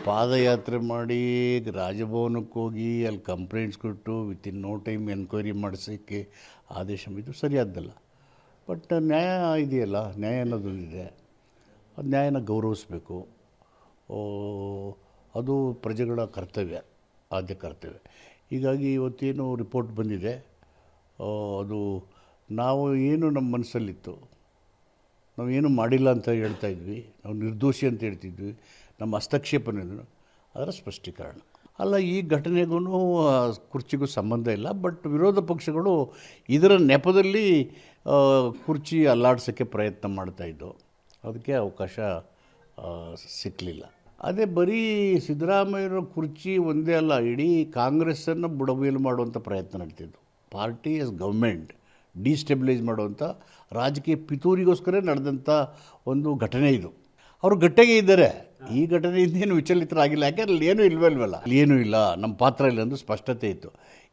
ಪಾದಯಾತ್ರೆ ಮಾಡಿ ರಾಜಭವನಕ್ಕೆ ಹೋಗಿ ಅಲ್ಲಿ ಕಂಪ್ಲೇಂಟ್ಸ್ ಕೊಟ್ಟು ವಿತಿನ್ ನೋ ಟೈಮ್ ಎನ್ಕ್ವೈರಿ ಮಾಡಿಸೋಕ್ಕೆ ಆದೇಶ ಇದು ಸರಿಯಾದ್ದಲ್ಲ. ಬಟ್ ನ್ಯಾಯ ಇದೆಯಲ್ಲ, ನ್ಯಾಯ ಅನ್ನೋದೊಂದಿದೆ, ಅದು ನ್ಯಾಯನ ಗೌರವಿಸಬೇಕು. ಅದು ಪ್ರಜೆಗಳ ಕರ್ತವ್ಯ, ಆದ್ಯ ಕರ್ತವ್ಯ. ಹೀಗಾಗಿ ಇವತ್ತೇನು ರಿಪೋರ್ಟ್ ಬಂದಿದೆ, ಅದು ನಾವು ಏನು ನಮ್ಮ ಮನಸ್ಸಲ್ಲಿತ್ತು, ನಾವೇನು ಮಾಡಿಲ್ಲ ಅಂತ ಹೇಳ್ತಾ ಇದ್ವಿ, ನಾವು ನಿರ್ದೋಷಿ ಅಂತ ಹೇಳ್ತಿದ್ವಿ, ನಮ್ಮ ಹಸ್ತಕ್ಷೇಪನೇನು ಅದರ ಸ್ಪಷ್ಟೀಕರಣ ಅಲ್ಲ. ಈ ಘಟನೆಗೂ ಕುರ್ಚಿಗೂ ಸಂಬಂಧ ಇಲ್ಲ. ಬಟ್ ವಿರೋಧ ಪಕ್ಷಗಳು ಇದರ ನೆಪದಲ್ಲಿ ಕುರ್ಚಿ ಅಲ್ಲಾಡ್ಸೋಕ್ಕೆ ಪ್ರಯತ್ನ ಮಾಡ್ತಾಯಿದ್ದು, ಅದಕ್ಕೆ ಅವಕಾಶ ಸಿಕ್ಕಲಿಲ್ಲ. ಅದೇ ಬರೀ ಸಿದ್ದರಾಮಯ್ಯರ ಕುರ್ಚಿ ಒಂದೇ ಅಲ್ಲ, ಇಡೀ ಕಾಂಗ್ರೆಸ್ಸನ್ನು ಬುಡಮೇಲು ಮಾಡುವಂಥ ಪ್ರಯತ್ನ ನಡೀತಿದ್ದು. ಪಾರ್ಟಿ ಆಸ್ ಗೌರ್ಮೆಂಟ್ ಡಿಸ್ಟೆಬಿಲೈಸ್ ಮಾಡುವಂಥ ರಾಜಕೀಯ ಪಿತೂರಿಗೋಸ್ಕರ ನಡೆದಂಥ ಒಂದು ಘಟನೆ ಇದು. ಅವರು ಗಟ್ಟಿಗೆ ಇದ್ದಾರೆ. ಈ ಘಟನೆಯಿಂದ ಏನು ವಿಚಲಿತರಾಗಿಲ್ಲ, ಯಾಕೆ ಅಲ್ಲಿ ಏನೂ ಇಲ್ವಲ್ಲ, ಅಲ್ಲಿ ಏನೂ ಇಲ್ಲ, ನಮ್ಮ ಪಾತ್ರ ಇಲ್ಲ ಎಂದು ಸ್ಪಷ್ಟತೆ ಇತ್ತು.